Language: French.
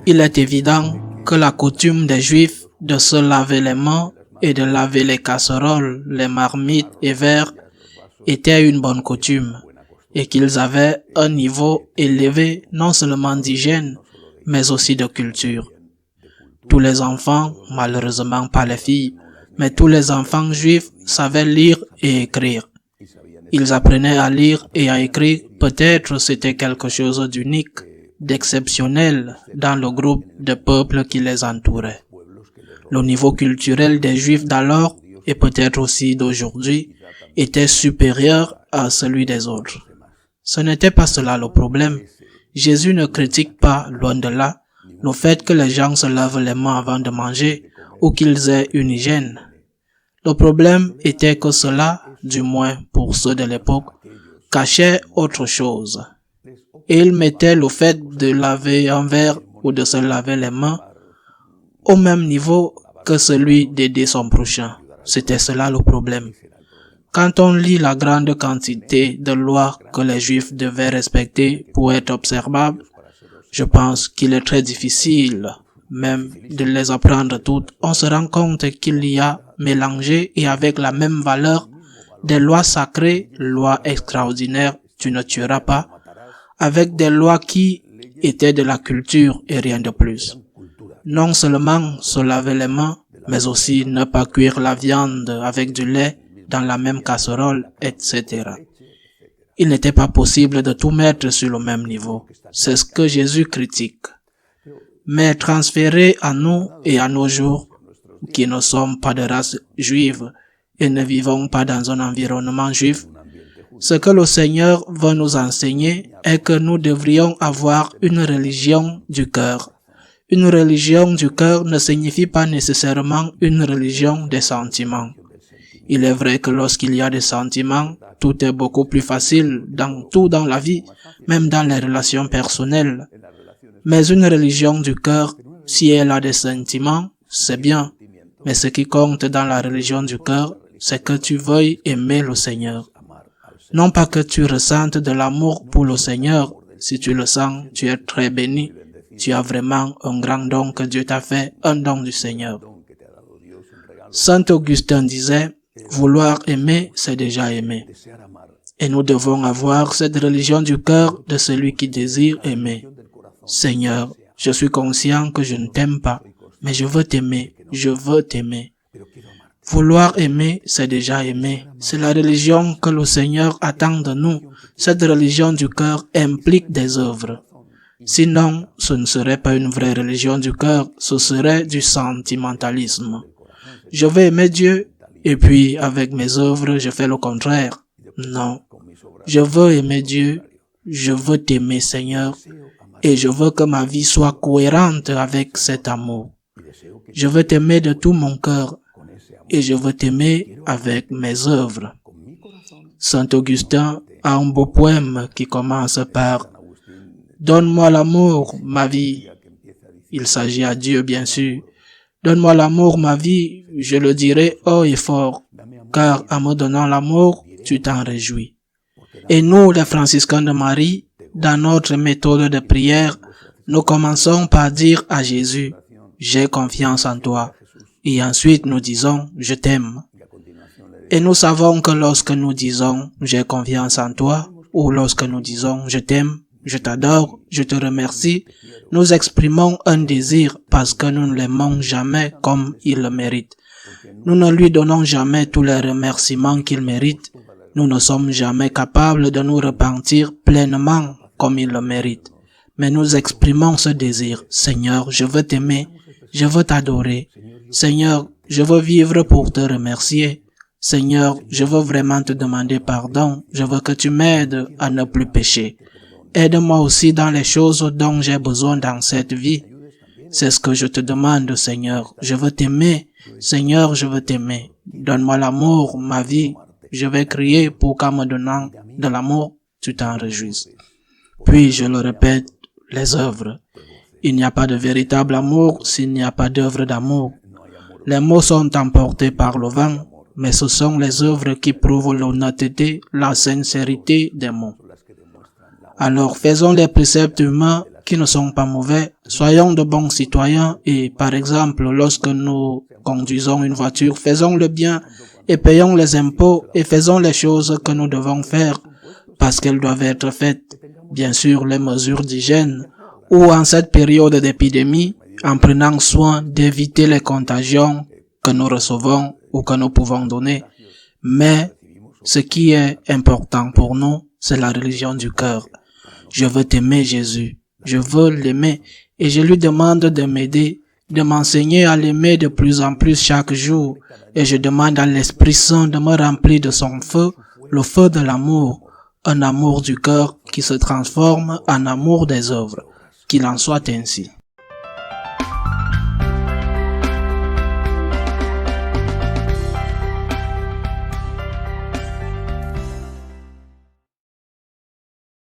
Il est évident que la coutume des Juifs de se laver les mains et de laver les casseroles, les marmites et verres était une bonne coutume et qu'ils avaient un niveau élevé non seulement d'hygiène mais aussi de culture. Tous les enfants, malheureusement pas les filles, mais tous les enfants juifs savaient lire et écrire. Ils apprenaient à lire et à écrire, peut-être c'était quelque chose d'unique, d'exceptionnel dans le groupe de peuples qui les entourait. Le niveau culturel des Juifs d'alors, et peut-être aussi d'aujourd'hui, était supérieur à celui des autres. Ce n'était pas cela le problème. Jésus ne critique pas, loin de là, le fait que les gens se lavent les mains avant de manger ou qu'ils aient une hygiène. Le problème était que cela, du moins pour ceux de l'époque, cachait autre chose. Et ils mettaient le fait de laver un verre ou de se laver les mains au même niveau que celui d'aider son prochain. C'était cela le problème. Quand on lit la grande quantité de lois que les Juifs devaient respecter pour être observables, je pense qu'il est très difficile même de les apprendre toutes. On se rend compte qu'il y a mélangé et avec la même valeur des lois sacrées, lois extraordinaires, tu ne tueras pas, avec des lois qui étaient de la culture et rien de plus. Non seulement se laver les mains, mais aussi ne pas cuire la viande avec du lait dans la même casserole, etc. Il n'était pas possible de tout mettre sur le même niveau. C'est ce que Jésus critique. Mais transféré à nous et à nos jours, qui ne sommes pas de race juive et ne vivons pas dans un environnement juif, ce que le Seigneur veut nous enseigner est que nous devrions avoir une religion du cœur. Une religion du cœur ne signifie pas nécessairement une religion des sentiments. Il est vrai que lorsqu'il y a des sentiments, tout est beaucoup plus facile dans la vie, même dans les relations personnelles. Mais une religion du cœur, si elle a des sentiments, c'est bien. Mais ce qui compte dans la religion du cœur, c'est que tu veuilles aimer le Seigneur. Non pas que tu ressentes de l'amour pour le Seigneur. Si tu le sens, tu es très béni. Tu as vraiment un grand don que Dieu t'a fait, un don du Seigneur. Saint Augustin disait, vouloir aimer, c'est déjà aimer. Et nous devons avoir cette religion du cœur de celui qui désire aimer. Seigneur, je suis conscient que je ne t'aime pas, mais je veux t'aimer, je veux t'aimer. Vouloir aimer, c'est déjà aimer. C'est la religion que le Seigneur attend de nous. Cette religion du cœur implique des œuvres. Sinon, ce ne serait pas une vraie religion du cœur, ce serait du sentimentalisme. Je veux aimer Dieu, et puis avec mes œuvres, je fais le contraire. Non. Je veux aimer Dieu, je veux t'aimer Seigneur, et je veux que ma vie soit cohérente avec cet amour. Je veux t'aimer de tout mon cœur, et je veux t'aimer avec mes œuvres. Saint Augustin a un beau poème qui commence par « Donne-moi l'amour, ma vie ». Il s'agit à Dieu, bien sûr. « Donne-moi l'amour, ma vie, je le dirai haut et fort, car en me donnant l'amour, tu t'en réjouis. » Et nous, les franciscains de Marie, dans notre méthode de prière, nous commençons par dire à Jésus « J'ai confiance en toi ». Et ensuite nous disons « Je t'aime ». Et nous savons que lorsque nous disons « J'ai confiance en toi » ou lorsque nous disons « Je t'aime », je t'adore, je te remercie, nous exprimons un désir parce que nous ne l'aimons jamais comme il le mérite. Nous ne lui donnons jamais tous les remerciements qu'il mérite. Nous ne sommes jamais capables de nous repentir pleinement comme il le mérite. Mais nous exprimons ce désir. Seigneur, je veux t'aimer, je veux t'adorer. Seigneur, je veux vivre pour te remercier. Seigneur, je veux vraiment te demander pardon. Je veux que tu m'aides à ne plus pécher. Aide-moi aussi dans les choses dont j'ai besoin dans cette vie. C'est ce que je te demande, Seigneur. Je veux t'aimer. Seigneur, je veux t'aimer. Donne-moi l'amour, ma vie. Je vais crier pour qu'en me donnant de l'amour, tu t'en réjouisses. Puis, je le répète, les œuvres. Il n'y a pas de véritable amour s'il n'y a pas d'œuvre d'amour. Les mots sont emportés par le vent, mais ce sont les œuvres qui prouvent l'honnêteté, la sincérité des mots. Alors faisons les préceptes humains qui ne sont pas mauvais, Soyons de bons citoyens et, par exemple, lorsque nous conduisons une voiture, faisons le bien et payons les impôts et faisons les choses que nous devons faire parce qu'elles doivent être faites. Bien sûr, les mesures d'hygiène ou en cette période d'épidémie, en prenant soin d'éviter les contagions que nous recevons ou que nous pouvons donner. Mais ce qui est important pour nous, c'est la religion du cœur. Je veux t'aimer, Jésus. Je veux l'aimer et je lui demande de m'aider, de m'enseigner à l'aimer de plus en plus chaque jour. Et je demande à l'Esprit Saint de me remplir de son feu, le feu de l'amour, un amour du cœur qui se transforme en amour des œuvres. Qu'il en soit ainsi.